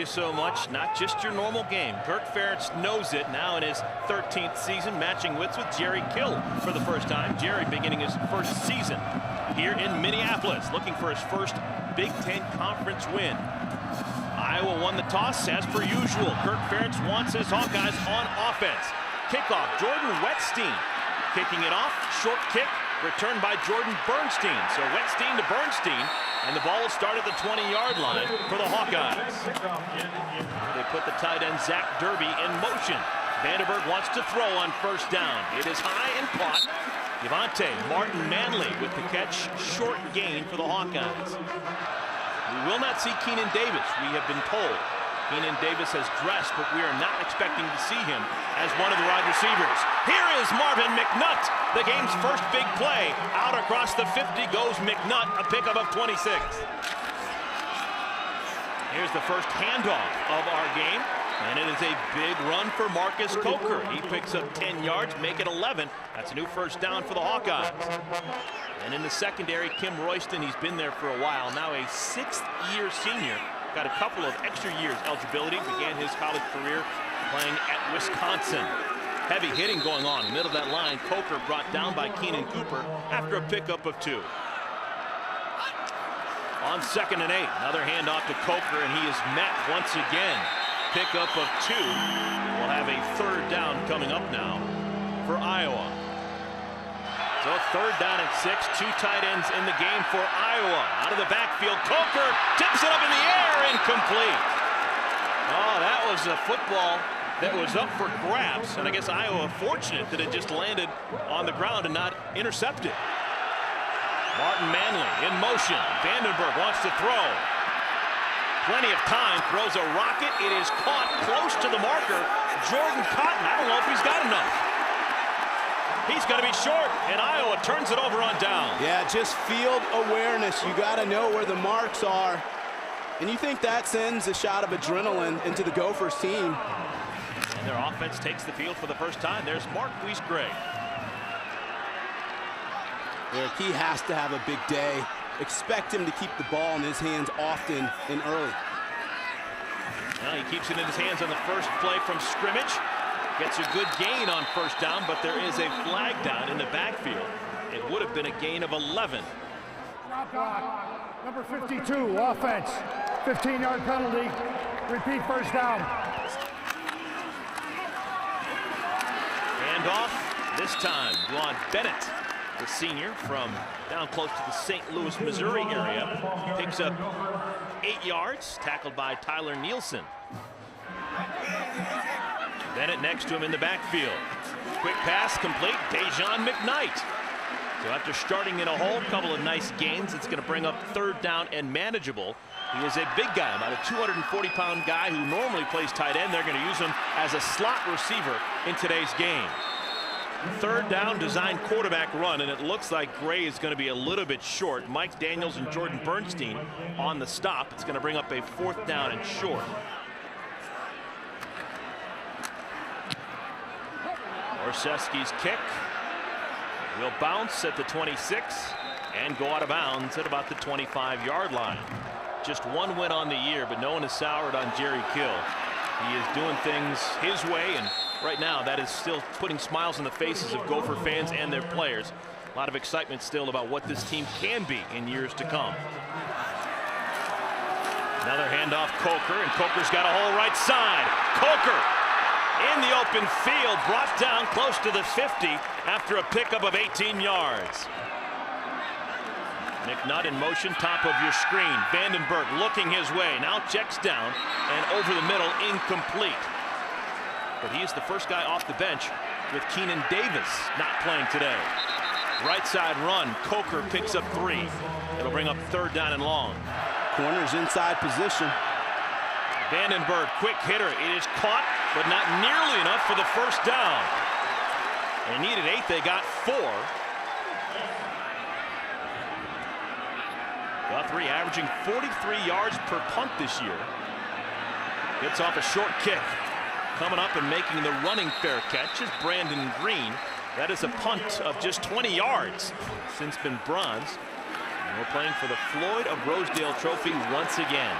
you so much. Not just your normal game. Kirk Ferentz knows it now in his 13th season, matching wits with Jerry Kill for the first time. Jerry beginning his first season here in Minneapolis, looking for his first Big Ten Conference win. Iowa won the toss as per usual. Kirk Ferentz wants his Hawkeyes on offense. Kickoff, Jordan Wetstein kicking it off. Short kick, returned by Jordan Bernstein. So Wetstein to Bernstein, and the ball will start at the 20-yard line for the Hawkeyes. They put the tight end Zach Derby in motion. Vandenberg wants to throw on first down. It is high and caught. Devontae Martin Manley with the catch, short gain for the Hawkeyes. We will not see Keenan Davis, we have been told. Keenan Davis has dressed, but we are not expecting to see him as one of the wide receivers. Here is Marvin McNutt, the game's first big play. Out across the 50 goes McNutt, a pickup of 26. Here's the first handoff of our game, and it is a big run for Marcus Coker. He picks up 10 yards, make it 11. That's a new first down for the Hawkeyes. And in the secondary, Kim Royston, he's been there for a while, now a sixth-year senior. Got a couple of extra years eligibility, began his college career playing at Wisconsin. Heavy hitting going on in the middle of that line. Coker brought down by Keenan Cooper after a pickup of 2. On 2nd and 8, another handoff to Coker, and he is met once again. Pickup of 2. We'll have a third down coming up now for Iowa. So 3rd down and 6, 2 tight ends in the game for Iowa. Out of the backfield, Coker tips it up in the air, incomplete. Oh, that was a football that was up for grabs, and I guess Iowa fortunate that it just landed on the ground and not intercepted. Martin Manley in motion. Vandenberg wants to throw. Plenty of time, throws a rocket. It is caught close to the marker. Jordan Cotton, I don't know if he's got enough. He's going to be short, and Iowa turns it over on down. Yeah, just field awareness. You got to know where the marks are. And you think that sends a shot of adrenaline into the Gophers team. And their offense takes the field for the first time. There's MarQuies Gray. Eric, he has to have a big day. Expect him to keep the ball in his hands often and early. Well, he keeps it in his hands on the first play from scrimmage. Gets a good gain on first down, but there is a flag down in the backfield. It would have been a gain of 11. Drop block, number 52, offense. 15-yard penalty. Repeat first down. Handoff, this time, Juan Bennett, the senior from down close to the St. Louis, Missouri area. Picks up 8 yards, tackled by Tyler Nielsen. Bennett next to him in the backfield. Quick pass complete, Dejon McKnight. So after starting in a hole, couple of nice gains, it's going to bring up 3rd down and manageable. He is a big guy, about a 240-pound guy who normally plays tight end. They're going to use him as a slot receiver in today's game. 3rd down, designed quarterback run, and it looks like Gray is going to be a little bit short. Mike Daniels and Jordan Bernstein on the stop. It's going to bring up a 4th down and short. Orseskie's kick will bounce at the 26 and go out of bounds at about the 25-yard line. Just one win on the year, but no one is soured on Jerry Kill. He is doing things his way, and right now that is still putting smiles on the faces of Gopher fans and their players. A lot of excitement still about what this team can be in years to come. Another handoff, Coker, and Coker's got a hole right side. Coker in the open field, brought down close to the 50 after a pickup of 18 yards. McNutt in motion, top of your screen. Vandenberg looking his way, now checks down and over the middle, incomplete. But he is the first guy off the bench with Keenan Davis not playing today. Right side run, Coker picks up 3. It'll bring up 3rd down and long. Corner's inside position. Vandenberg, quick hitter. It is caught, but not nearly enough for the first down. They needed 8, they got 4. Guthrie averaging 43 yards per punt this year. Gets off a short kick. Coming up and making the running fair catch is Brandon Green. That is a punt of just 20 yards. Since been bronze. And we're playing for the Floyd of Rosedale Trophy once again.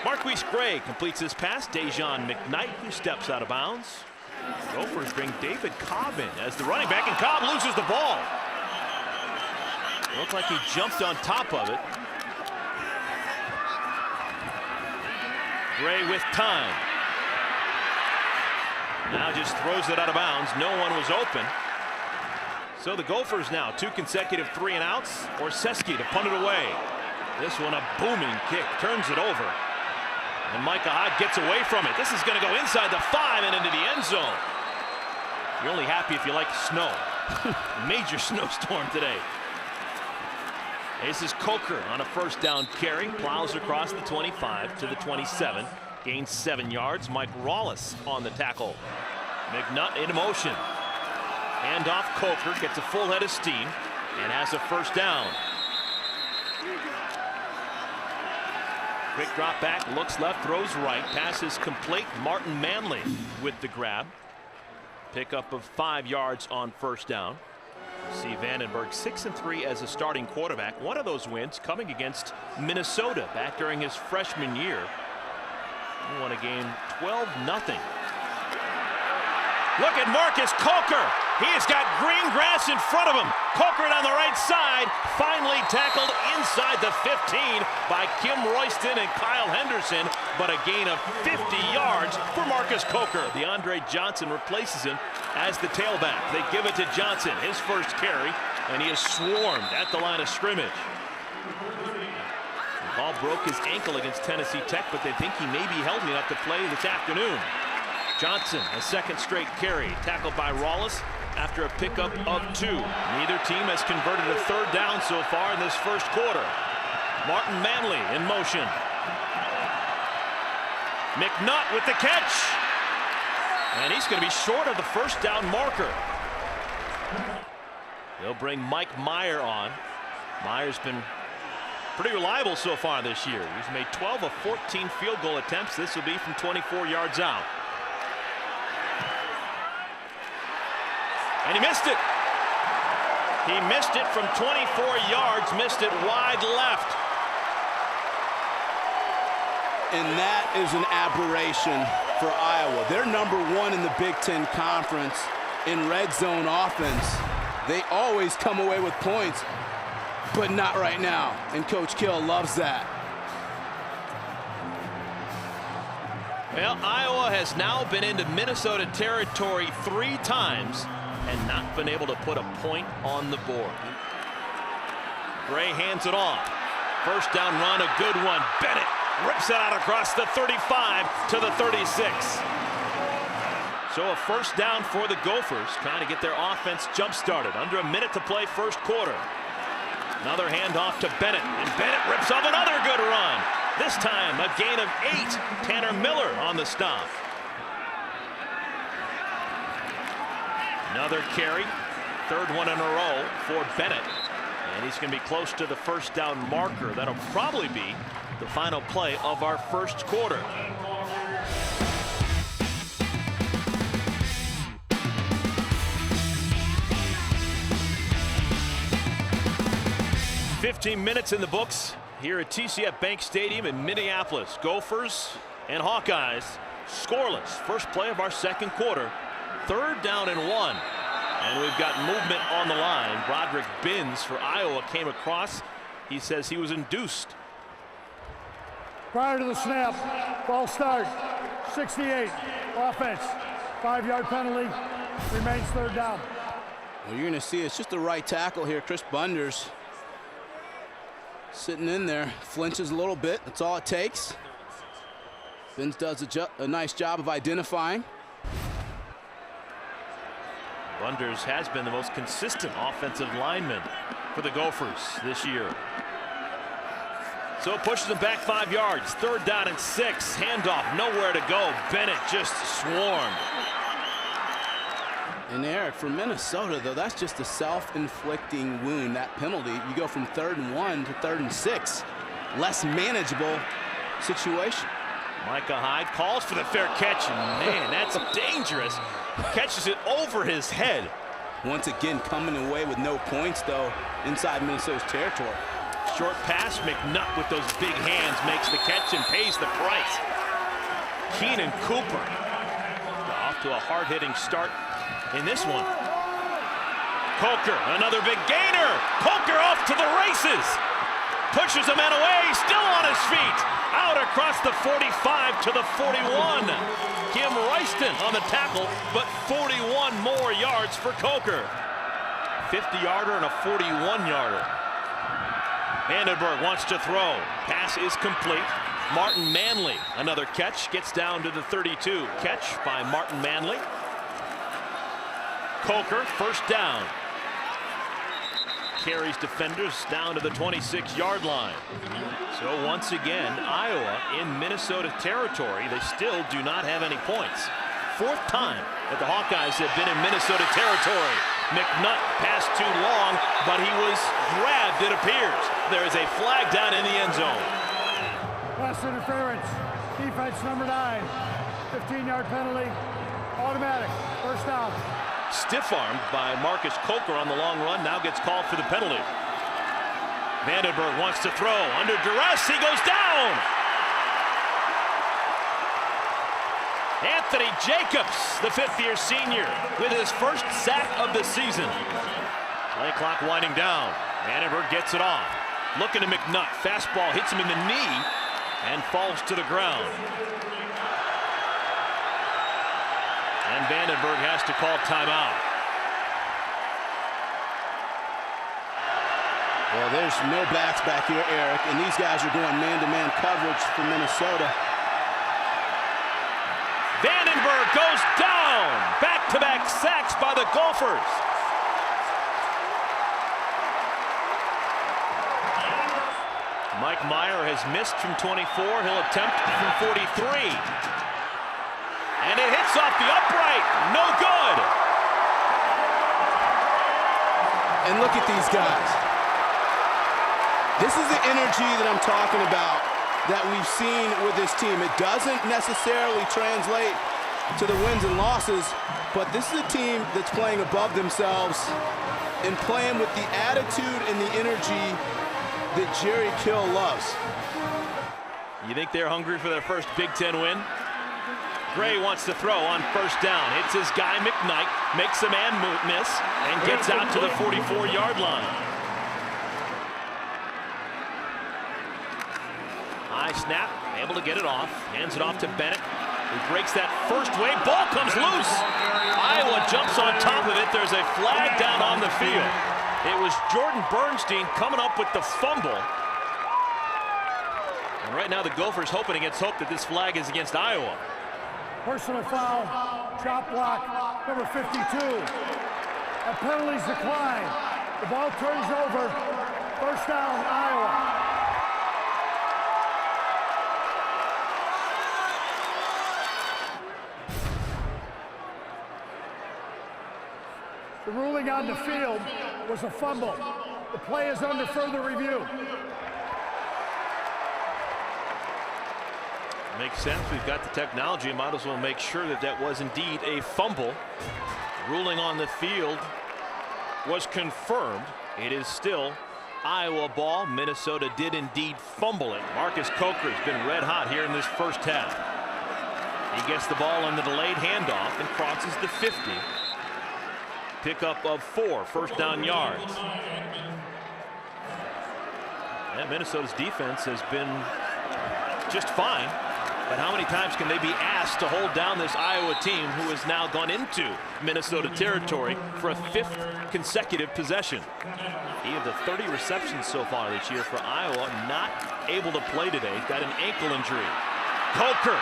MarQuies Gray completes his pass. Dejan McKnight, who steps out of bounds. Gophers bring David Cobb in as the running back, and Cobb loses the ball. Looked like he jumped on top of it. Gray with time. Now just throws it out of bounds. No one was open. So the Gophers now 2 consecutive 3-and-outs. Orseski to punt it away. This one a booming kick, turns it over. And Micah Hyde gets away from it. This is going to go inside the 5 and into the end zone. You're only happy if you like snow. Major snowstorm today. This is Coker on a first down carry. Plows across the 25 to the 27. Gains 7 yards. Mike Rawlis on the tackle. McNutt in motion. Handoff. Coker gets a full head of steam and has a first down. Quick drop back, looks left, throws right, passes complete. Martin Manley with the grab. Pickup of 5 yards on first down. See Vandenberg 6-3 as a starting quarterback. One of those wins coming against Minnesota back during his freshman year. He won a game 12-0. Look at Marcus Coker. He has got green grass in front of him. Coker on the right side, finally tackled inside the 15 by Kim Royston and Kyle Henderson, but a gain of 50 yards for Marcus Coker. DeAndre Johnson replaces him as the tailback. They give it to Johnson, his first carry, and he is swarmed at the line of scrimmage. Ball broke his ankle against Tennessee Tech, but they think he may be healthy enough to play this afternoon. Johnson, a second straight carry, tackled by Rawlis after a pickup of 2. Neither team has converted a third down so far in this first quarter. Martin Manley in motion. McNutt with the catch. And he's going to be short of the first down marker. They'll bring Mike Meyer on. Meyer's been pretty reliable so far this year. He's made 12 of 14 field goal attempts. This will be from 24 yards out. And he missed it. He missed it from 24 yards, missed it wide left. And that is an aberration for Iowa. They're #1 in the Big Ten Conference in red zone offense. They always come away with points, but not right now. And Coach Kill loves that. Well, Iowa has now been into Minnesota territory 3 times and not been able to put a point on the board. Gray hands it off. First down run, a good one. Bennett rips it out across the 35 to the 36. So a first down for the Gophers, trying to get their offense jump-started. Under a minute to play first quarter. Another handoff to Bennett, and Bennett rips off another good run. This time a gain of 8. Tanner Miller on the stop. Another carry, third one in a row for Bennett. And he's going to be close to the first down marker. That'll probably be the final play of our first quarter. "15 minutes in the books here at TCF Bank Stadium in Minneapolis. Gophers and Hawkeyes scoreless. First play of our second quarter. 3rd down and 1. And we've got movement on the line. Broderick Binns for Iowa came across. He says he was induced. Prior to the snap, ball start, 68, offense, 5-yard penalty, remains 3rd down. Well, you're going to see it's just the right tackle here. Chris Bunders sitting in there, flinches a little bit. That's all it takes. Binns does a nice job of identifying. Bunders has been the most consistent offensive lineman for the Gophers this year. So it pushes them back 5 yards. 3rd down and 6. Handoff, nowhere to go. Bennett just swarmed. And Eric, for Minnesota, though, that's just a self-inflicting wound, that penalty. You go from 3rd and 1 to 3rd and 6. Less manageable situation. Micah Hyde calls for the fair catch. And man, that's dangerous. Catches it over his head. Once again, coming away with no points, though, inside Minnesota's territory. Short pass, McNutt with those big hands makes the catch and pays the price. Keenan Cooper off to a hard-hitting start in this one. Coker, another big gainer. Coker off to the races. Pushes a man away, still on his feet. Out across the 45 to the 41. Kim Royston on the tackle, but 41 more yards for Coker. 50-yarder and a 41-yarder. Vandenberg wants to throw. Pass is complete. Martin Manley, another catch, gets down to the 32. Catch by Martin Manley. Coker, first down. Carries defenders down to the 26-yard line. So once again, Iowa in Minnesota territory. They still do not have any points. Fourth time that the Hawkeyes have been in Minnesota territory. McNutt passed too long, but he was grabbed, it appears. There is a flag down in the end zone. Pass interference. Defense number 9. 15-yard penalty. Automatic. First down. Stiff-armed by Marcus Coker on the long run. Now gets called for the penalty. Vandenberg wants to throw. Under duress, he goes down. Anthony Jacobs, the fifth-year senior, with his first sack of the season. Play clock winding down. Vandenberg gets it off. Looking to McNutt. Fastball hits him in the knee and falls to the ground. And Vandenberg has to call timeout. Well, there's no backs back here, Eric, and these guys are going man-to-man coverage for Minnesota. Vandenberg goes down. Back-to-back sacks by the Gophers. Mike Meyer has missed from 24. He'll attempt from 43. And it hits off the upright. No good. And look at these guys. This is the energy that I'm talking about that we've seen with this team. It doesn't necessarily translate to the wins and losses, but this is a team that's playing above themselves and playing with the attitude and the energy that Jerry Kill loves. You think they're hungry for their first Big Ten win? Gray wants to throw on first down. Hits his guy McKnight, makes a man miss, and gets out to the 44-yard line. High snap, able to get it off. Hands it off to Bennett, who breaks that first wave. Ball comes loose. Iowa jumps on top of it. There's a flag down on the field. It was Jordan Bernstein coming up with the fumble. And right now the Gophers hoping against hope that this flag is against Iowa. Personal foul, chop block, number 52. A penalty's declined. The ball turns over. First down, Iowa. The ruling on the field was a fumble. The play is under further review. Makes sense. We've got the technology. Might as well make sure that that was indeed a fumble. Ruling on the field was confirmed. It is still Iowa ball. Minnesota did indeed fumble it. Marcus Coker has been red hot here in this first half. He gets the ball on the delayed handoff and crosses the 50. Pickup of 4 first down yards. And Minnesota's defense has been just fine. But how many times can they be asked to hold down this Iowa team who has now gone into Minnesota territory for a 5th consecutive possession? He had the 30 receptions so far this year for Iowa, not able to play today. He's got an ankle injury. Coker,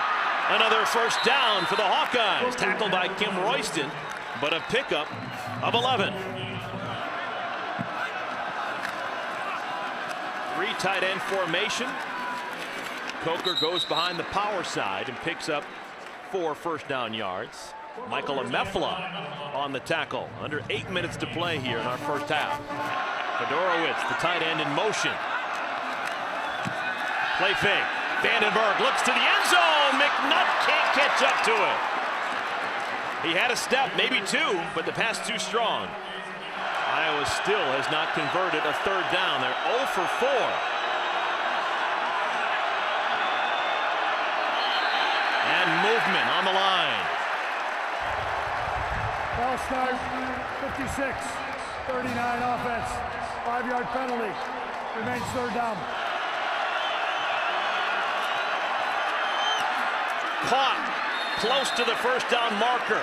another first down for the Hawkeyes. Tackled by Kim Royston, but a pickup of 11. 3 tight end formation. Coker goes behind the power side and picks up 4 first down yards. Michael Amefla on the tackle. Under 8 minutes to play here in our first half. Fedorowicz, the tight end, in motion. Play fake. Vandenberg looks to the end zone. McNutt can't catch up to it. He had a step, maybe 2, but the pass too strong. Iowa's Iowa still has not converted a third down. They're 0 for 4. And movement on the line. Ball start, 56, 39 offense, 5-yard penalty. Remains third down. Caught close to the first down marker.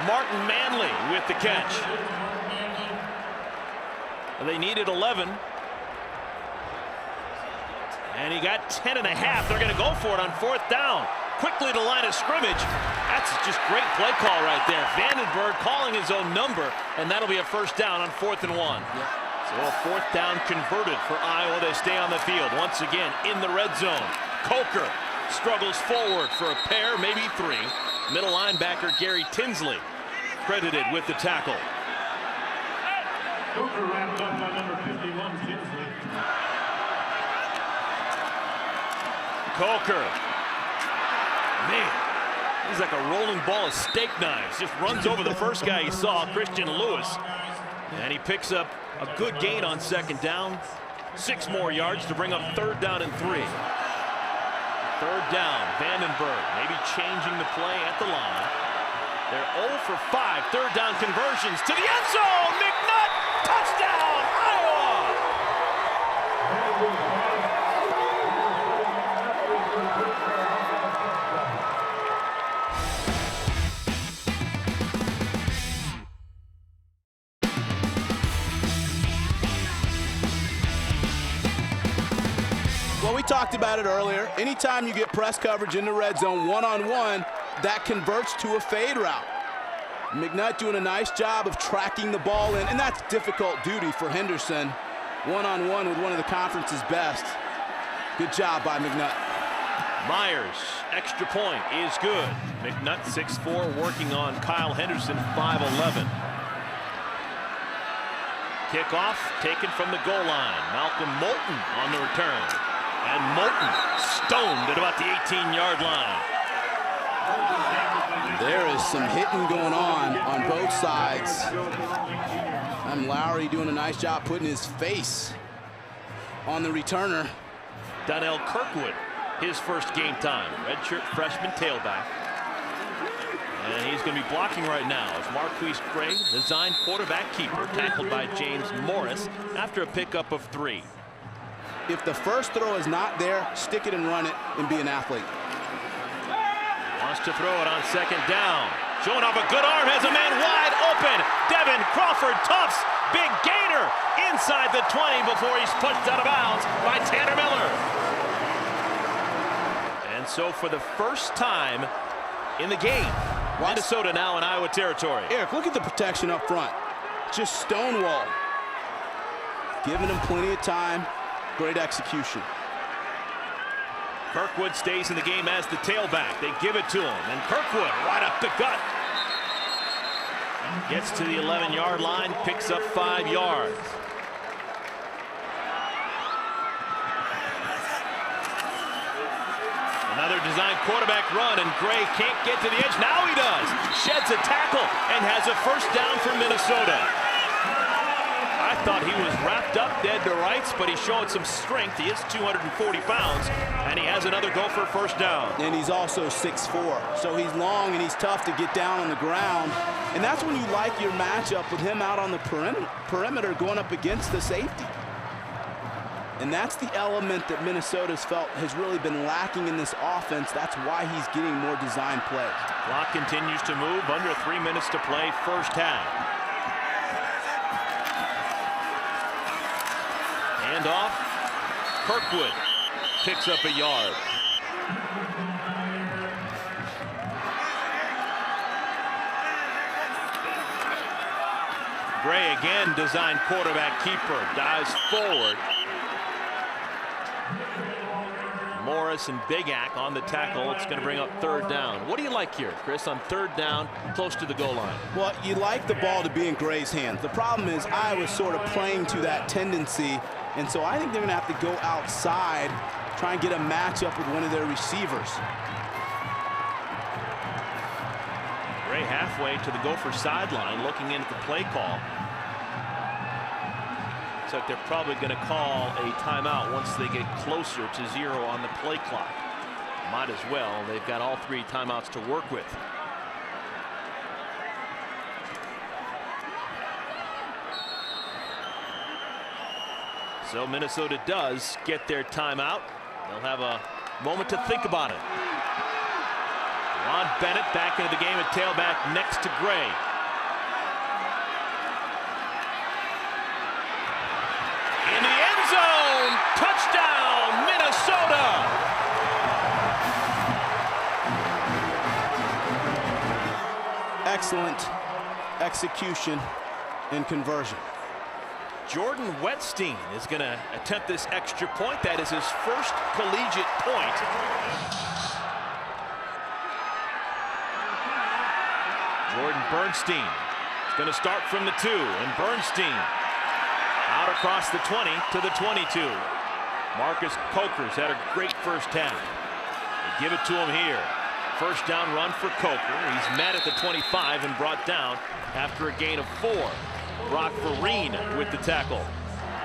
Martin Manley with the catch. They needed 11. And he got 10 and a half. They're going to go for it on fourth down. Quickly to line of scrimmage. That's just great play call right there. Vandenberg calling his own number, and that'll be a first down on 4th and 1. Yeah. So a fourth down converted for Iowa. They stay on the field once again in the red zone. Coker struggles forward for a pair, maybe 3. Middle linebacker Gary Tinsley credited with the tackle. Coker wrapped up by number 51, Tinsley. Coker. Man, he's like a rolling ball of steak knives. Just runs over the first guy he saw, Christian Lewis. And he picks up a good gain on second down. 6 more yards to bring up third down and 3. Third down, Vandenberg maybe changing the play at the line. They're 0 for 5. Third down conversions to the end zone. McNutt, touchdown, Iowa! Well, we talked about it earlier. Anytime you get press coverage in the red zone one-on-one, that converts to a fade route. McNutt doing a nice job of tracking the ball in, and that's difficult duty for Henderson. One-on-one with one of the conference's best. Good job by McNutt. Myers, extra point is good. McNutt 6'4", working on Kyle Henderson 5'11". Kickoff taken from the goal line. Malcolm Moulton on the return. And Moulton stoned at about the 18-yard line. There is some hitting going on both sides. And Lowry doing a nice job putting his face on the returner. Donnell Kirkwood, his first game time. Redshirt freshman tailback. And he's going to be blocking right now as MarQuies Gray, the Zion quarterback keeper, tackled by James Morris after a pickup of 3. If the first throw is not there, stick it and run it and be an athlete. Wants to throw it on second down. Showing off a good arm, has a man wide open. Devin Crawford Tufts, big gainer inside the 20 before he's pushed out of bounds by Tanner Miller. And so for the first time in the game, Minnesota now in Iowa territory. Eric, look at the protection up front. Just stonewall. Giving him plenty of time. Great execution. Kirkwood stays in the game as the tailback. They give it to him, and Kirkwood right up the gut. Gets to the 11-yard line, picks up 5 yards. Another designed quarterback run, and Gray can't get to the edge. Now he does. Sheds a tackle and has a first down for Minnesota. I thought he was wrapped up dead to rights, but he's showing some strength. He is 240 pounds, and he has another go for first down. And he's also 6'4", so he's long and he's tough to get down on the ground. And that's when you like your matchup with him out on the perimeter going up against the safety. And that's the element that Minnesota's felt has really been lacking in this offense. That's why he's getting more design plays. Clock continues to move. Under 3 minutes to play, first half. Hand off. Kirkwood picks up a yard. Gray again, designed quarterback keeper, dives forward. Morris and Bigack on the tackle. It's going to bring up third down. What do you like here, Chris, on third down close to the goal line? Well, you like the ball to be in Gray's hands. The problem is Iowa's sort of playing to that tendency, and so I think they're going to have to go outside, try and get a matchup with one of their receivers. Gray halfway to the Gopher sideline, looking in at the play call. Looks like they're probably going to call a timeout once they get closer to 0 on the play clock. Might as well. They've got all 3 timeouts to work with. So Minnesota does get their timeout. They'll have a moment to think about it. Ron Bennett back into the game at tailback next to Gray. In the end zone, touchdown, Minnesota! Excellent execution and conversion. Jordan Wetstein is going to attempt this extra point. That is his first collegiate point. Jordan Bernstein is going to start from the 2, and Bernstein out across the 20 to the 22. Marcus Coker's had a great first half. They give it to him here. First down run for Coker. He's met at the 25 and brought down after a gain of 4. Brock Vereen with the tackle.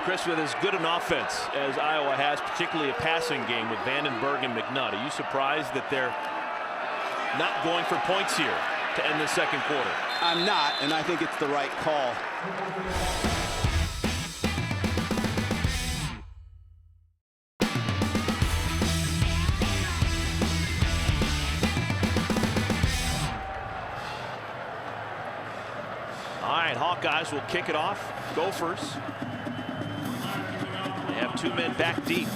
Chris, with as good an offense as Iowa has, particularly a passing game with Vandenberg and McNutt, are you surprised that they're not going for points here to end the second quarter? I'm not, and I think it's the right call. Hawkeyes will kick it off. Gophers. They have 2 men back deep.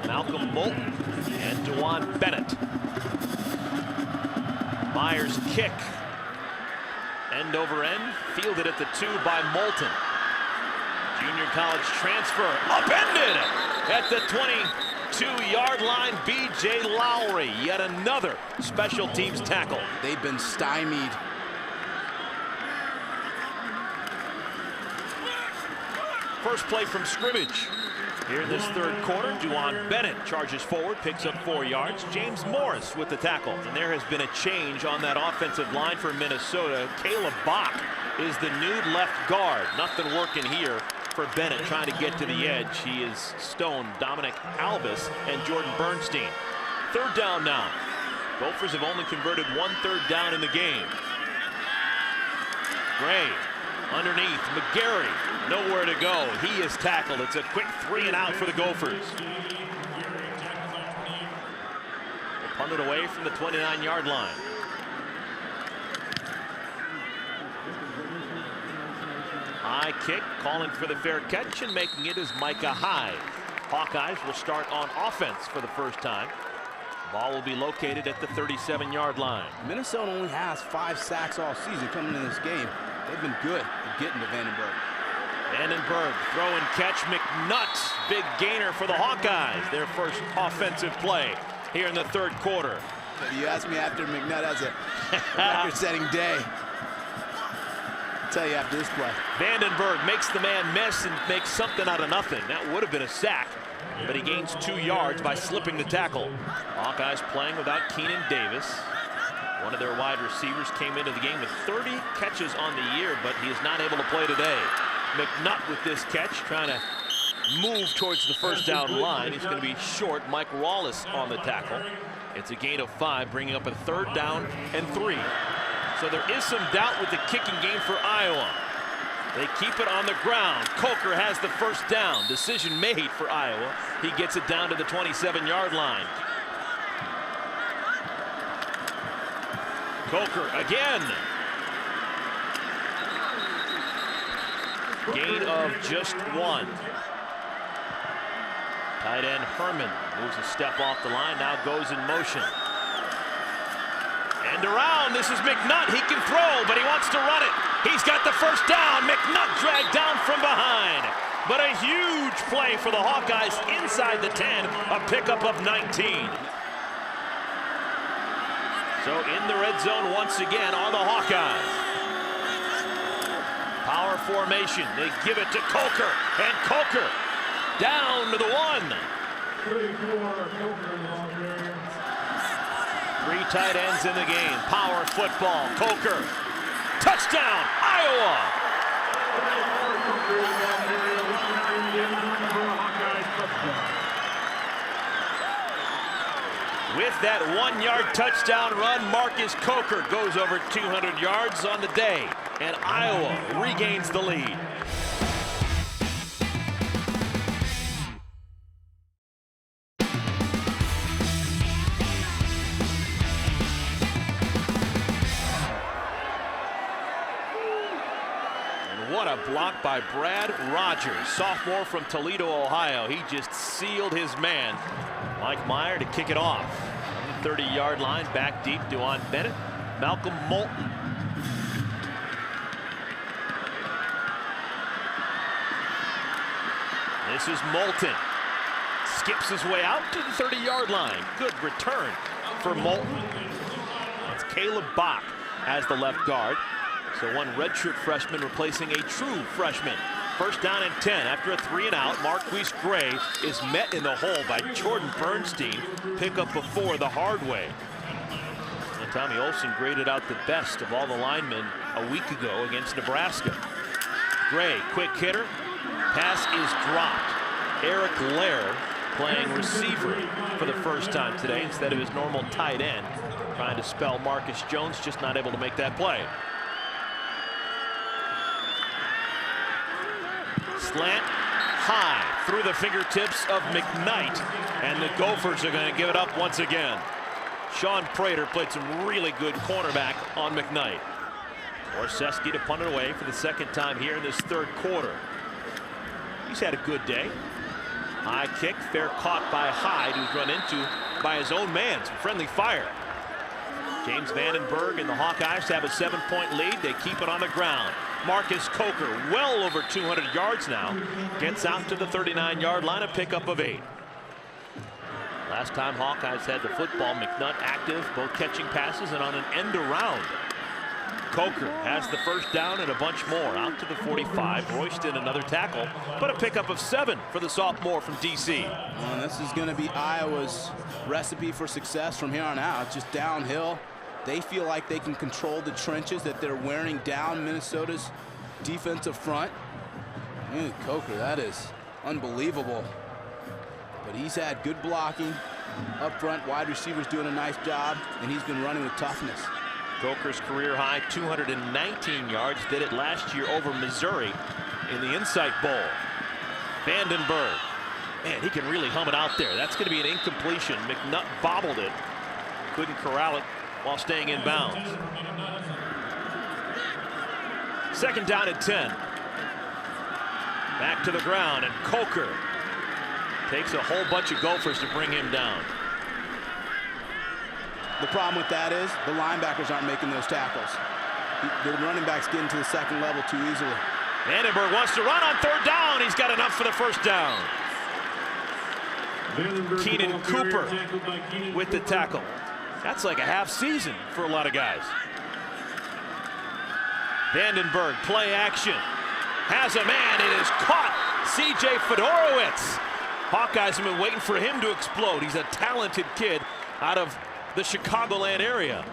Malcolm Moulton and DeJuan Bennett. Myers kick. End over end. Fielded at the 2 by Moulton. Junior college transfer. Upended at the 22-yard line. B.J. Lowry. Yet another special teams tackle. They've been stymied. First play from scrimmage. Here in this third quarter, DeJuan Bennett charges forward, picks up 4 yards. James Morris with the tackle. And there has been a change on that offensive line for Minnesota. Caleb Bach is the new left guard. Nothing working here for Bennett trying to get to the edge. He is stoned Dominic Albus and Jordan Bernstein. Third down now. Gophers have only converted 1 third down in the game. Gray underneath. McGarry nowhere to go. He is tackled. It's a quick 3 and out for the Gophers. They punt it away from the 29-yard line. High kick, calling for the fair catch, and making it is Micah Hyde. Hawkeyes will start on offense for the first time. Ball will be located at the 37-yard line. Minnesota only has 5 sacks all season coming in this game. They've been good at getting to Vandenberg. Vandenberg, throw and catch. McNutt, big gainer for the Hawkeyes. Their first offensive play here in the third quarter. You asked me after McNutt has a record-setting day. I'll tell you after this play. Vandenberg makes the man miss and makes something out of nothing. That would have been a sack, but he gains 2 yards by slipping the tackle. Hawkeyes playing without Keenan Davis. One of their wide receivers came into the game with 30 catches on the year, but he is not able to play today. McNutt with this catch, trying to move towards the first down line. He's going to be short. Mike Wallace on the tackle. It's a gain of 5, bringing up a 3rd down and 3. So there is some doubt with the kicking game for Iowa. They keep it on the ground. Coker has the first down. Decision made for Iowa. He gets it down to the 27-yard line. Coker again. Gain of just 1. Tight end Herman moves a step off the line, now goes in motion. And around, this is McNutt. He can throw, but he wants to run it. He's got the first down. McNutt dragged down from behind. But a huge play for the Hawkeyes inside the 10, a pickup of 19. So in the red zone once again are the Hawkeyes. Power formation. They give it to Coker, and Coker down to the 1. 3 tight ends in the game. Power football. Coker. Touchdown, Iowa! With that 1-yard touchdown run, Marcus Coker goes over 200 yards on the day, and Iowa regains the lead. What a block by Brad Rogers, sophomore from Toledo, Ohio. He just sealed his man, Mike Meyer, to kick it off. 30-yard line, back deep, Dewan Bennett, Malcolm Moulton. This is Moulton. Skips his way out to the 30-yard line. Good return for Moulton. It's Caleb Bach as the left guard. So one redshirt freshman replacing a true freshman. First down and 10 after a 3-and-out. MarQuies Gray is met in the hole by Jordan Bernstein. Pick up before the hard way. And Tommy Olson graded out the best of all the linemen a week ago against Nebraska. Gray, quick hitter. Pass is dropped. Eric Lair playing receiver for the first time today instead of his normal tight end. Trying to spell Marcus Jones, just not able to make that play. Slant high through the fingertips of McKnight, and the Gophers are going to give it up once again. Sean Prater played some really good cornerback on McKnight. Orseski to punt it away for the second time here in this third quarter. He's had a good day. High kick, fair caught by Hyde, who's run into by his own man. Some friendly fire. James Vandenberg and the Hawkeyes have a 7-point lead. They keep it on the ground. Marcus Coker, well over 200 yards now, gets out to the 39-yard line, a pickup of 8. Last time Hawkeyes had the football, McNutt active, both catching passes and on an end around. Coker has the first down and a bunch more. Out to the 45. Royston another tackle, but a pickup of 7 for the sophomore from DC. Well, this is going to be Iowa's recipe for success from here on out. Just downhill. They feel like they can control the trenches, that they're wearing down Minnesota's defensive front. Coker, that is unbelievable. But he's had good blocking up front. Wide receivers doing a nice job, and he's been running with toughness. Coker's career high 219 yards. Did it last year over Missouri in the Insight Bowl. Vandenberg. Man, he can really hum it out there. That's going to be an incompletion. McNutt bobbled it. Couldn't corral it while staying in bounds. Second down at 10. Back to the ground, and Coker takes a whole bunch of Gophers to bring him down. The problem with that is the linebackers aren't making those tackles. The running backs getting to the second level too easily. Vandenberg wants to run on third down. He's got enough for the first down. Keenan Cooper with the tackle. That's like a half season for a lot of guys. Vandenberg, play action. Has a man. It is caught. C.J. Fedorowicz. Hawkeyes have been waiting for him to explode. He's a talented kid out of the Chicagoland area.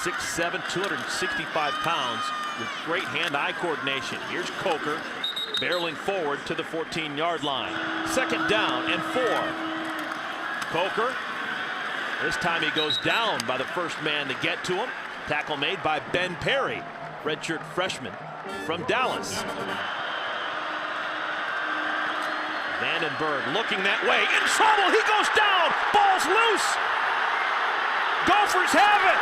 6'7", 265 pounds with great hand-eye coordination. Here's Coker barreling forward to the 14-yard line. Second down and 4. Coker, this time he goes down by the first man to get to him. Tackle made by Ben Perry, redshirt freshman from Dallas. Vandenberg looking that way, in trouble, he goes down, ball's loose. Gophers have it.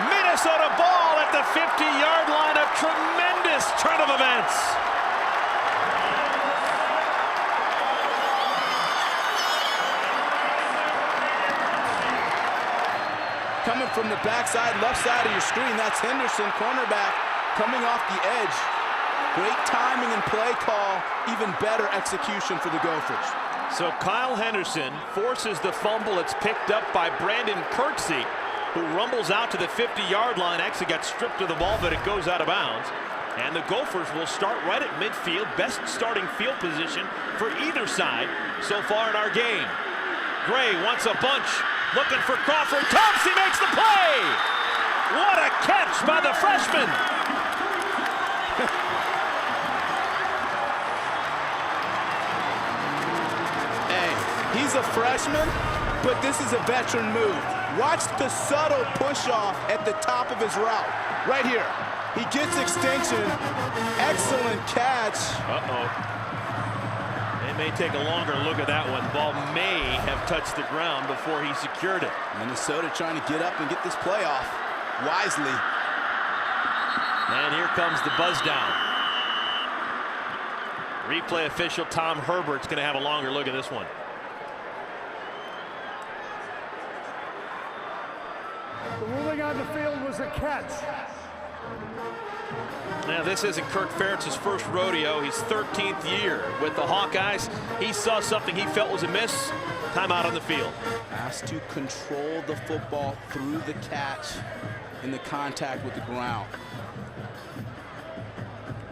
Minnesota ball at the 50-yard line. A tremendous turn of events. Coming from the backside, left side of your screen, that's Henderson, cornerback, coming off the edge. Great timing and play call, even better execution for the Gophers. So Kyle Henderson forces the fumble. It's picked up by Brandon Kirksey, who rumbles out to the 50-yard line. Actually got stripped of the ball, but it goes out of bounds. And the Gophers will start right at midfield. Best starting field position for either side so far in our game. Gray wants a bunch. Looking for Crawford. Thompson makes the play. What a catch by the freshman. a freshman, but this is a veteran move. Watch the subtle push-off at the top of his route. Right here. He gets extension. Excellent catch. They may take a longer look at that one. Ball may have touched the ground before he secured it. Minnesota trying to get up and get this play off wisely. And here comes the buzz down. Replay official Tom Herbert's going to have a longer look at this one. The ruling on the field was a catch. Now, this isn't Kirk Ferentz's first rodeo. He's 13th year with the Hawkeyes. He saw something he felt was a miss. Timeout on the field. Asked to control the football through the catch in the contact with the ground.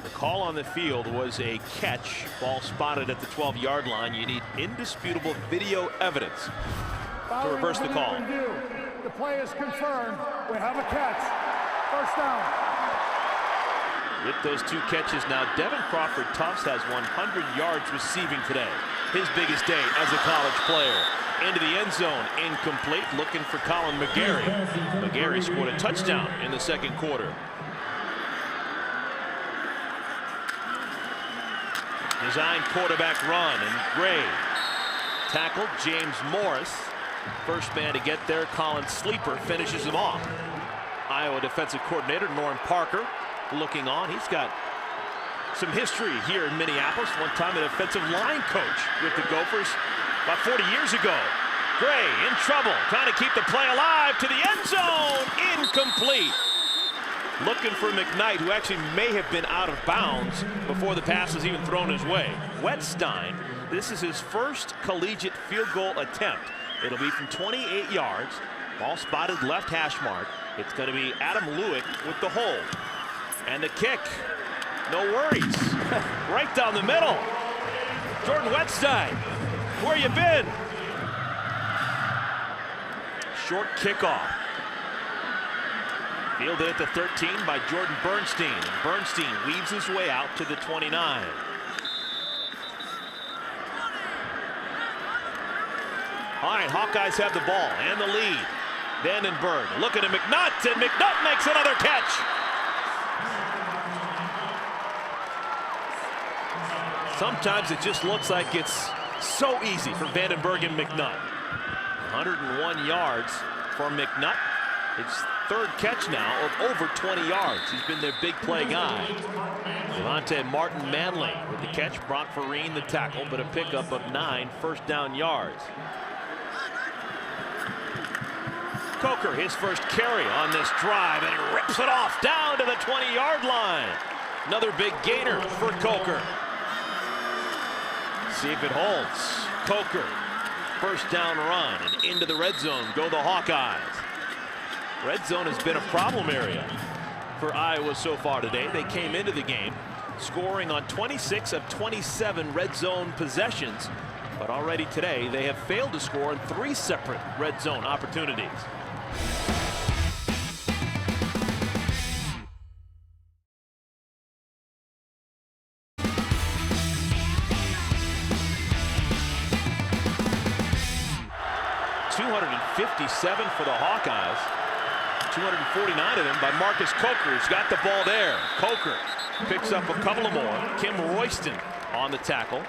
The call on the field was a catch. Ball spotted at the 12-yard line. You need indisputable video evidence to reverse the call. The play is confirmed. We have a catch. First down. With those two catches now, Devin Crawford-Tufts has 100 yards receiving today. His biggest day as a college player. Into the end zone, incomplete, looking for Colin McGarry. McGarry scored a touchdown in the second quarter. Design quarterback run, and Gray tackled James Morris. First man to get there, Colin Sleeper, finishes him off. Iowa defensive coordinator Norm Parker looking on. He's got some history here in Minneapolis. One time a defensive line coach with the Gophers about 40 years ago. Gray in trouble, trying to keep the play alive to the end zone. Incomplete. Looking for McKnight, who actually may have been out of bounds before the pass was even thrown his way. Wettstein, this is his first collegiate field goal attempt. It'll be from 28 yards. Ball spotted left hash mark. It's going to be Adam Lewick with the hold. And the kick. No worries. Right down the middle. Jordan Wettstein, where you been? Short kickoff. Fielded at the 13 by Jordan Bernstein. And Bernstein weaves his way out to the 29. All right, Hawkeyes have the ball and the lead. Vandenberg looking at McNutt, and McNutt makes another catch. Sometimes it just looks like it's so easy for Vandenberg and McNutt. 101 yards for McNutt. His third catch now of over 20 yards. He's been their big play guy. Devontae Martin Manley with the catch. Brock Vereen the tackle, but a pickup of 9 first down yards. Coker, his first carry on this drive, and he rips it off down to the 20-yard line. Another big gainer for Coker. See if it holds. Coker, first down run, and into the red zone go the Hawkeyes. Red zone has been a problem area for Iowa so far today. They came into the game scoring on 26 of 27 red zone possessions, but already today they have failed to score in 3 separate red zone opportunities. .257 for the Hawkeyes. 249 of them by Marcus Coker. He's got the ball there. Coker picks up a couple of more. Kim Royston on the tackle.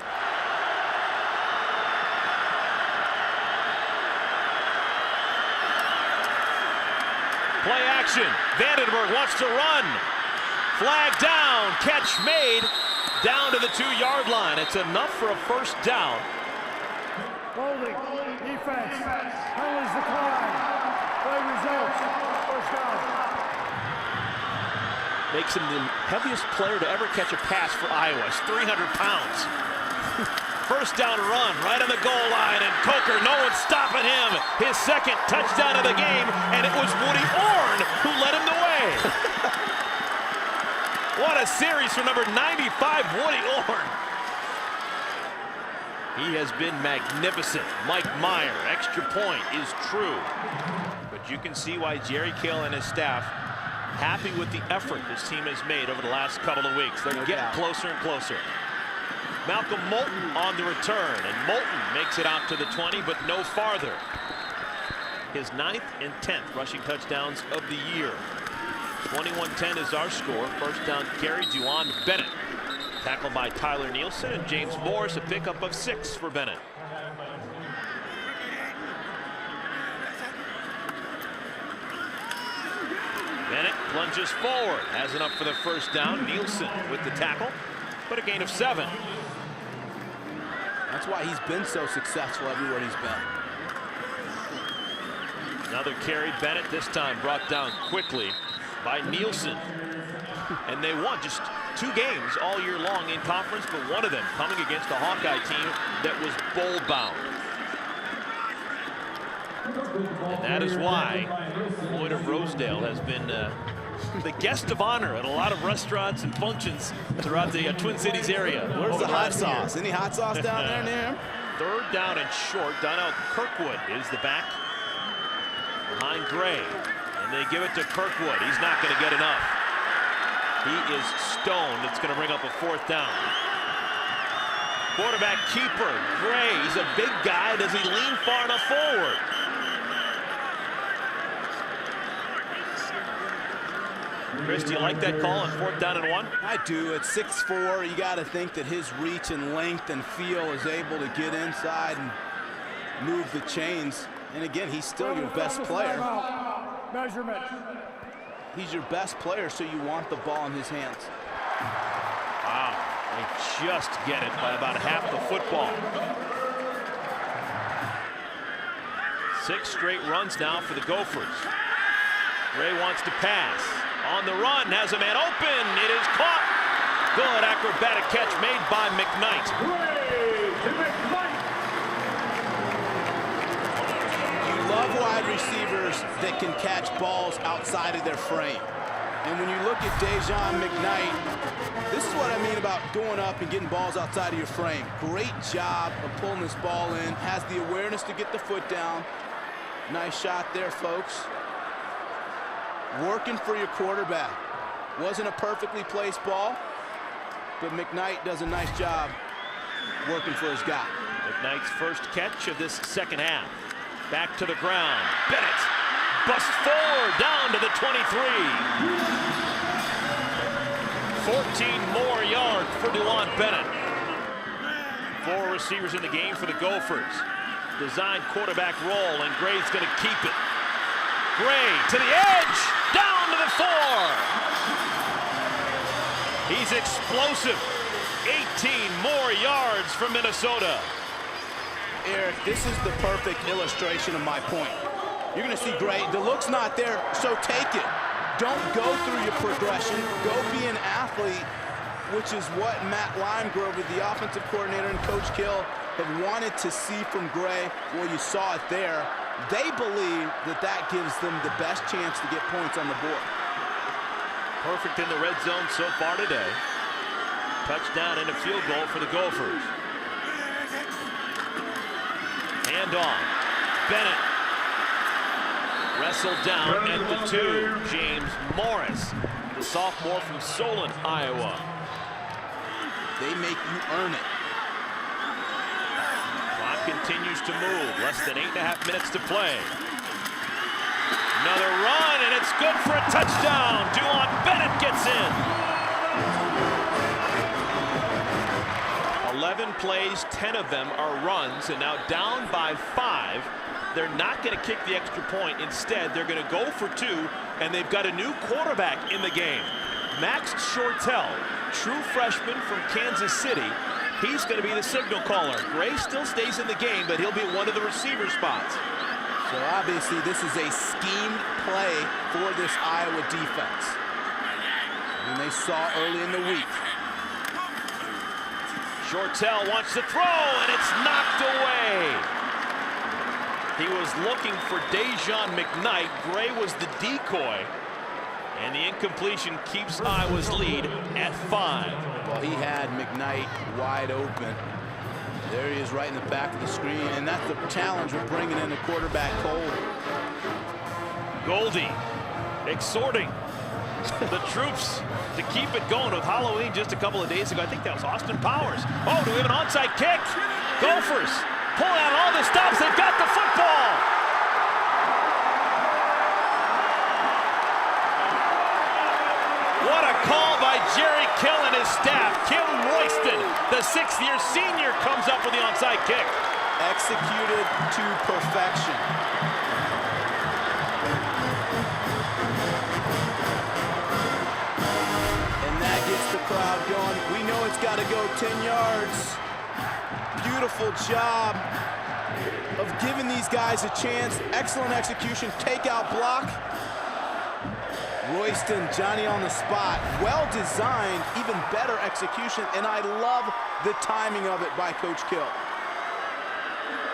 Play action. Vandenberg wants to run. Flag down. Catch made down to the 2-yard line. It's enough for a first down. Holding. Defense. Penalties decline. Play results. First down. Makes him the heaviest player to ever catch a pass for Iowa. He's 300 pounds. First down run right on the goal line, and Coker, no one's stopping him. His second touchdown of the game, and it was Woody Orn who led him the way. What a series for number 95, Woody Orn. He has been magnificent. Mike Meyer, extra point is true. But you can see why Jerry Kill and his staff happy with the effort this team has made over the last couple of weeks. They're getting closer and closer. Malcolm Moulton on the return, and Moulton makes it out to the 20, but no farther. His 9th and 10th rushing touchdowns of the year. 21-10 is our score. First down carry, Juwan Bennett. Tackled by Tyler Nielsen, and James Morris, a pickup of 6 for Bennett. Bennett plunges forward, has enough for the first down. Nielsen with the tackle, but a gain of 7. That's why he's been so successful everywhere he's been. Another carry, Bennett this time brought down quickly by Nielsen. And they won just 2 games all year long in conference, but one of them coming against a Hawkeye team that was bowl-bound. And that is why Lloyd of Rosedale has been the guest of honor at a lot of restaurants and functions throughout the Twin Cities area. Where's the hot sauce? Any hot sauce down there near him? 3rd down and short. Donnell Kirkwood is the back behind Gray. And they give it to Kirkwood. He's not going to get enough. He is stoned. It's going to bring up a 4th down. Quarterback keeper, Gray. He's a big guy. Does he lean far enough forward? Chris, do you like that call on 4th down and 1? I do. At 6'4", you got to think that his reach and length and feel is able to get inside and move the chains. And again, he's still your best player. Measurement. He's your best player, so you want the ball in his hands. Wow, they just get it by about half the football. 6 straight runs now for the Gophers. Gray wants to pass. On the run, has a man open. It is caught. Good acrobatic catch made by McKnight. You love wide receivers that can catch balls outside of their frame. And when you look at Dejon McKnight, this is what I mean about going up and getting balls outside of your frame. Great job of pulling this ball in. Has the awareness to get the foot down. Nice shot there, folks. Working for your quarterback. Wasn't a perfectly placed ball, but McKnight does a nice job working for his guy. McKnight's first catch of this 2nd half. Back to the ground. Bennett busts forward down to the 23. 14 more yards for Juwan Bennett. 4 receivers in the game for the Gophers. Designed quarterback roll, and Gray's going to keep it. Gray to the edge, down to the 4. He's explosive. 18 more yards from Minnesota. Eric, this is the perfect illustration of my point. You're going to see Gray. The look's not there, so take it. Don't go through your progression. Go be an athlete, which is what Matt Limegrove, the offensive coordinator, and Coach Kill have wanted to see from Gray. Well, you saw it there. They believe that that gives them the best chance to get points on the board. Perfect in the red zone so far today. Touchdown and a field goal for the Gophers. Hand on. Bennett. Wrestled down at the 2. James Morris, the sophomore from Solon, Iowa. They make you earn it. Clock continues to move. Less than 8.5 minutes to play. Another run, and it's good for a touchdown. Juwan Bennett gets in. 11 plays, 10 of them are runs, and now down by 5. They're not going to kick the extra point. Instead, they're going to go for 2, and they've got a new quarterback in the game. Max Shortell, true freshman from Kansas City. He's going to be the signal caller. Gray still stays in the game, but he'll be one of the receiver spots. So obviously this is a schemed play for this Iowa defense. And they saw early in the week. Shortell wants to throw, and it's knocked away. He was looking for Dejon McKnight. Gray was the decoy. And the incompletion keeps Iowa's lead at 5. Well, he had McKnight wide open. There he is right in the back of the screen. And that's the challenge with bringing in the quarterback cold. Goldie exhorting the troops to keep it going with Halloween just a couple of days ago. I think that was Austin Powers. Oh, do we have an onside kick? Gophers pulling out all the stops. They've got the football. What a call by Jerry Kill and his staff. Kim Royston, the sixth-year senior, comes up with the onside kick. Executed to perfection. And that gets the crowd going. We know it's got to go 10 yards. Beautiful job of giving these guys a chance. Excellent execution, takeout block. Royston, Johnny on the spot. Well designed, even better execution, and I love the timing of it by Coach Kill.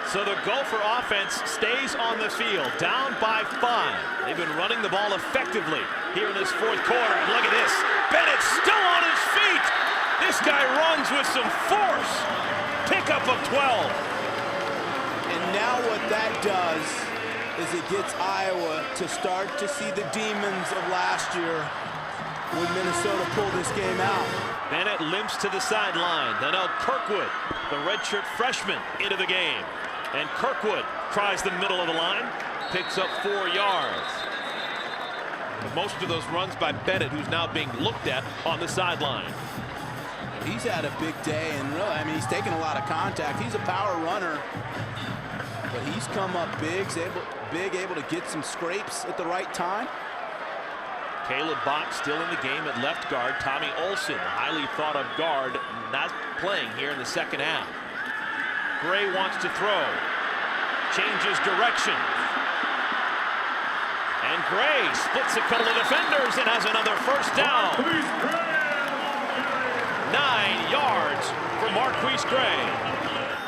So the Gopher offense stays on the field, down by 5. They've been running the ball effectively here in this fourth quarter. And look at this. Bennett still on his feet. This guy runs with some force. Pickup of 12. And now what that does is it gets Iowa to start to see the demons of last year when Minnesota pulled this game out. Bennett limps to the sideline. Then out Kirkwood, the redshirt freshman, into the game. And Kirkwood tries the middle of the line, picks up 4 yards. But most of those runs by Bennett, who's now being looked at on the sideline. He's had a big day, and really, I mean, he's taken a lot of contact. He's a power runner, but he's come up big, able to get some scrapes at the right time. Caleb Bach still in the game at left guard. Tommy Olson, a highly thought of guard, not playing here in the second half. Gray wants to throw. Changes direction. And Gray splits a couple of defenders and has another first down. 9 yards for MarQuies Gray.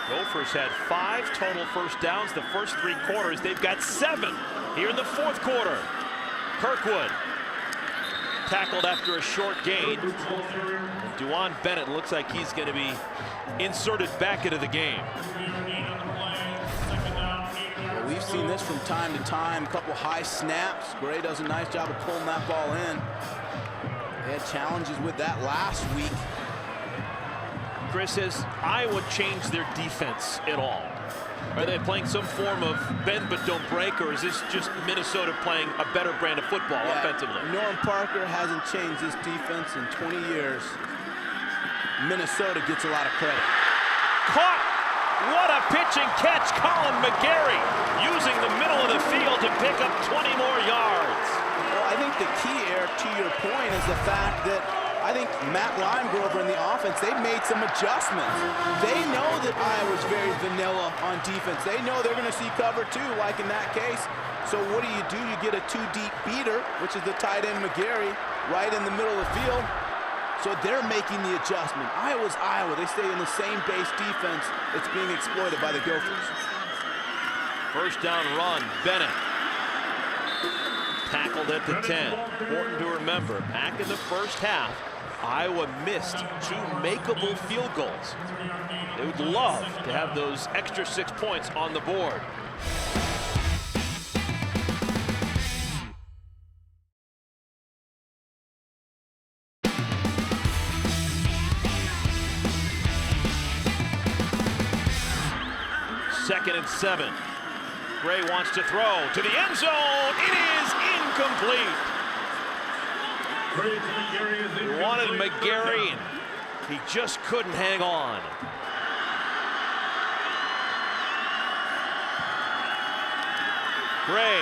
Gophers had 5 total first downs the first 3 quarters. They've got 7 here in the fourth quarter. Kirkwood tackled after a short gain. Dewan Bennett looks like he's going to be inserted back into the game. Well, we've seen this from time to time. A couple high snaps. Gray does a nice job of pulling that ball in. They had challenges with that last week. Chris, has Iowa changed their defense at all? Are they playing some form of bend but don't break, or is this just Minnesota playing a better brand of football offensively? Norm Parker hasn't changed his defense in 20 years. Minnesota gets a lot of credit. Caught! What a pitch and catch! Colin McGarry using the middle of the field to pick up 20 more yards. Well, I think the key, Eric, to your point, is the fact that I think Matt Limegrover in the offense, they've made some adjustments. They know that Iowa's very vanilla on defense. They know they're going to see cover two, like in that case. So what do? You get a 2-deep beater, which is the tight end McGarry, right in the middle of the field. So they're making the adjustment. Iowa's Iowa. They stay in the same base defense that's being exploited by the Gophers. First down run, Bennett. Tackled at the 10. Important to remember, back in the first half, Iowa missed 2 makeable field goals. They would love to have those extra 6 points on the board. Second and 7. Gray wants to throw to the end zone. It is incomplete. He wanted McGarry, and he just couldn't hang on. Gray.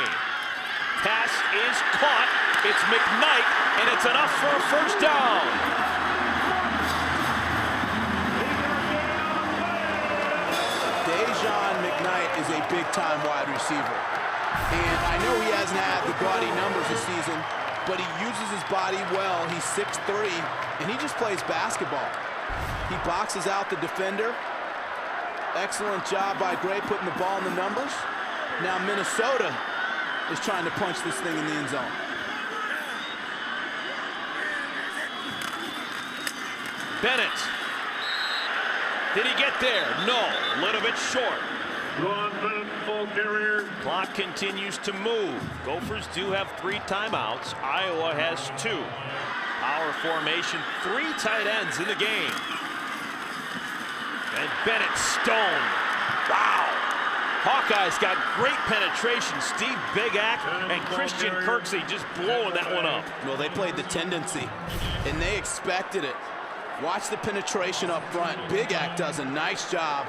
Pass is caught. It's McKnight, and it's enough for a first down. McKnight is a big-time wide receiver. And I know he hasn't had the gaudy numbers this season, but he uses his body well. He's 6'3", and he just plays basketball. He boxes out the defender. Excellent job by Gray putting the ball in the numbers. Now Minnesota is trying to punch this thing in the end zone. Bennett. Did he get there? No, a little bit short. Drawn full carrier. Clock continues to move. Gophers do have 3 timeouts. Iowa has 2. Power formation, 3 tight ends in the game. And Bennett Stone. Wow. Hawkeyes got great penetration. Steve Bigak and Christian Kirksey just blowing that one up. Well, they played the tendency, and they expected it. Watch the penetration up front. Bigak does a nice job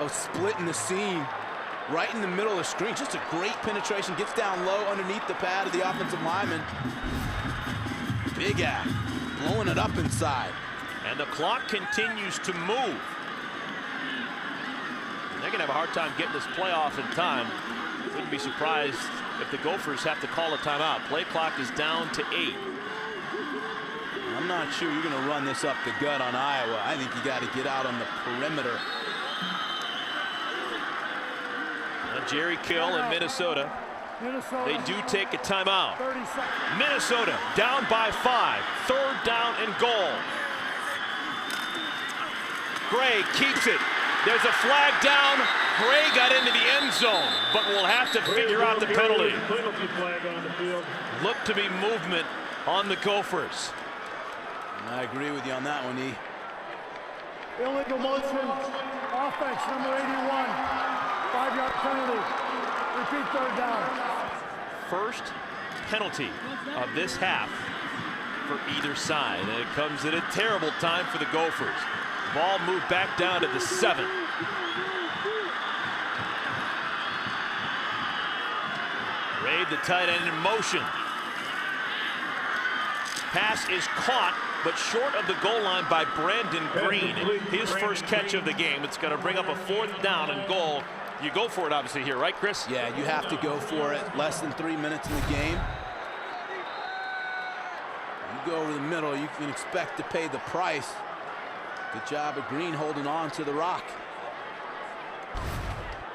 of splitting the seam right in the middle of the screen. Just a great penetration. Gets down low underneath the pad of the offensive lineman. Bigak blowing it up inside. And the clock continues to move. They're going to have a hard time getting this play off in time. Wouldn't be surprised if the Gophers have to call a timeout. Play clock is down to 8. I'm not sure you're going to run this up the gut on Iowa. I think you got to get out on the perimeter. Jerry Kill in Minnesota. They do take a timeout. Minnesota down by 5. 3rd down and goal. Gray keeps it. There's a flag down. Gray got into the end zone, but we'll have to figure out the penalty. Penalty flag on the field. Look to be movement on the Gophers. I agree with you on that one, E. Illegal motion. Offense, number 81. 5-yard penalty. Repeat 3rd down. First penalty of this half for either side, and it comes at a terrible time for the Gophers. Ball moved back down to the 7. Ray, the tight end, in motion. Pass is caught, but short of the goal line by Brandon Green. His first catch of the game. It's going to bring up a 4th down and goal. You go for it, obviously, here, right, Chris? Yeah, you have to go for it. Less than 3 minutes in the game. You go over the middle, you can expect to pay the price. Good job of Green holding on to the rock.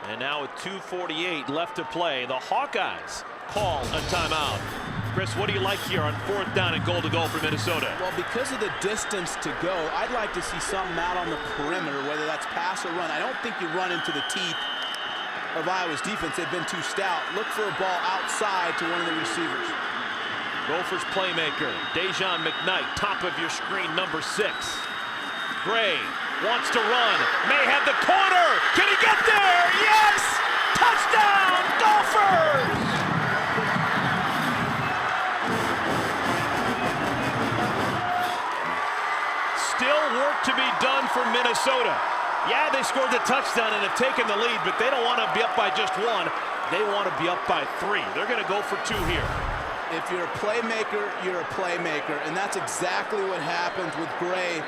And now with 2:48 left to play, the Hawkeyes call a timeout. Chris, what do you like here on 4th down and goal to go for Minnesota? Well, because of the distance to go, I'd like to see something out on the perimeter, whether that's pass or run. I don't think you run into the teeth of Iowa's defense. They've been too stout. Look for a ball outside to one of the receivers. Gophers playmaker, Dejan McKnight, top of your screen, number 6. Gray wants to run, may have the corner. Can he get there? Yes! Touchdown, Gophers! Still work to be done for Minnesota. Yeah, they scored the touchdown and have taken the lead, but they don't want to be up by just 1. They want to be up by 3. They're going to go for 2 here. If you're a playmaker, you're a playmaker, and that's exactly what happened with Gray.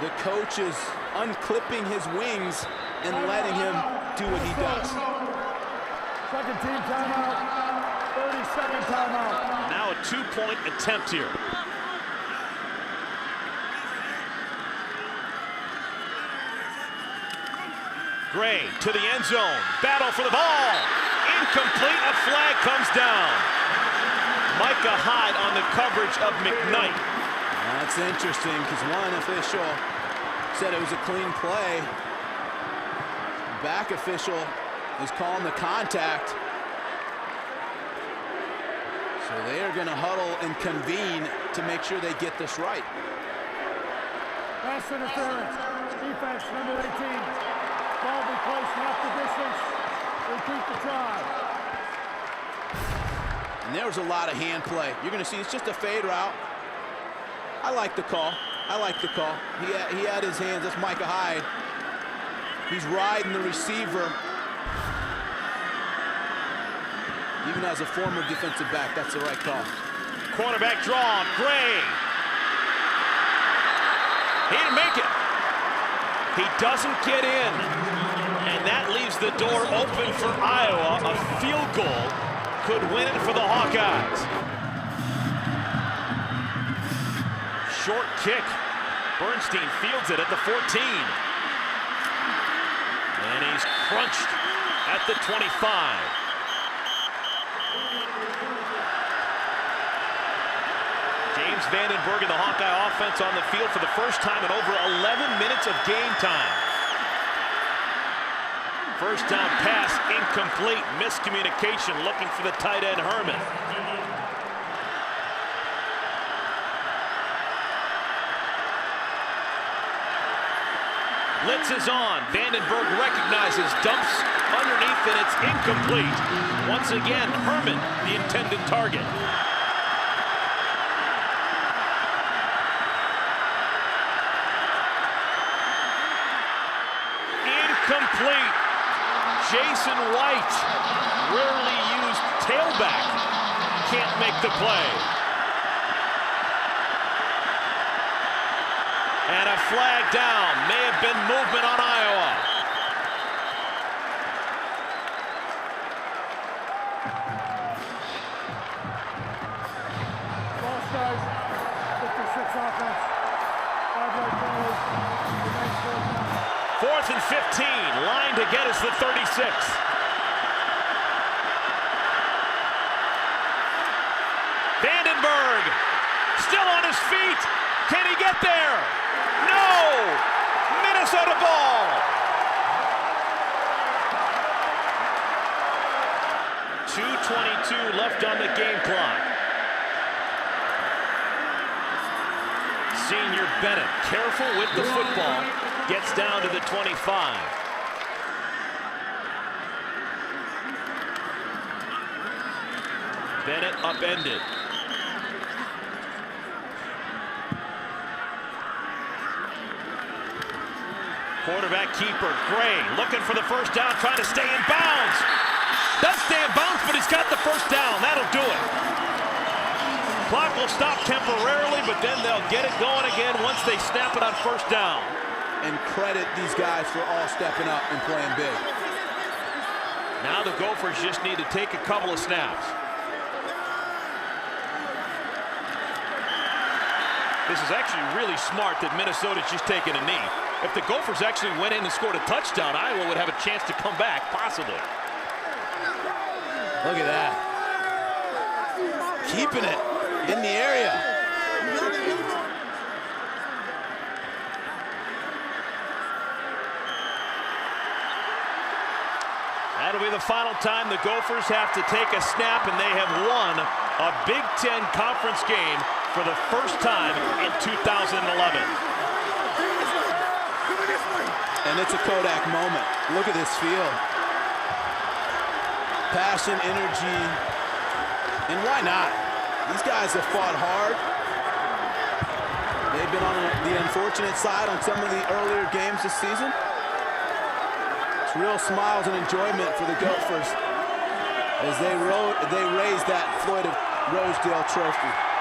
The coach is unclipping his wings and letting him do what he does. Second team timeout. 30-second timeout. Now a 2-point attempt here. Gray to the end zone. Battle for the ball. Incomplete. A flag comes down. Micah Hyde on the coverage of McKnight. That's interesting because one official said it was a clean play. The back official is calling the contact. So they are going to huddle and convene to make sure they get this right. Pass interference. Defense, number 18. Ball be placed half the distance. Repeat the try. And there was a lot of hand play. You're going to see it's just a fade route. I like the call. I like the call. He had his hands. That's Micah Hyde. He's riding the receiver. Even as a former defensive back, that's the right call. Quarterback draw. Gray. He didn't make it. He doesn't get in. And that leaves the door open for Iowa. A field goal could win it for the Hawkeyes. Short kick. Bernstein fields it at the 14. And he's crunched at the 25. James Vandenberg and the Hawkeye offense on the field for the first time in over 11 minutes of game time. First down pass incomplete. Miscommunication, looking for the tight end Herman. Blitz is on. Vandenberg recognizes, dumps underneath, and it's incomplete. Once again, Herman, the intended target. Incomplete. Jason White, rarely used tailback, can't make the play. And a flag down. May have been movement on Iowa. Ball start. 56 offense. 5-yard penalty. Remains 4th down. 4th and 15. Line to get us the 36. Vandenberg still on his feet. Can he get there? No! Minnesota ball! 2:22 left on the game clock. Senior Bennett, careful with the football, gets down to the 25. Bennett upended. Quarterback keeper, Gray, looking for the first down, trying to stay in bounds. Does stay in bounds, but he's got the first down. That'll do it. Clock will stop temporarily, but then they'll get it going again once they snap it on first down. And credit these guys for all stepping up and playing big. Now the Gophers just need to take a couple of snaps. This is actually really smart that Minnesota's just taking a knee. If the Gophers actually went in and scored a touchdown, Iowa would have a chance to come back, possibly. Look at that. Keeping it in the area. That'll be the final time the Gophers have to take a snap, and they have won a Big Ten Conference game for the first time in 2011. And it's a Kodak moment. Look at this field. Passion, energy, and why not? These guys have fought hard. They've been on the unfortunate side on some of the earlier games this season. It's real smiles and enjoyment for the Gophers as they raise that Floyd of Rosedale trophy.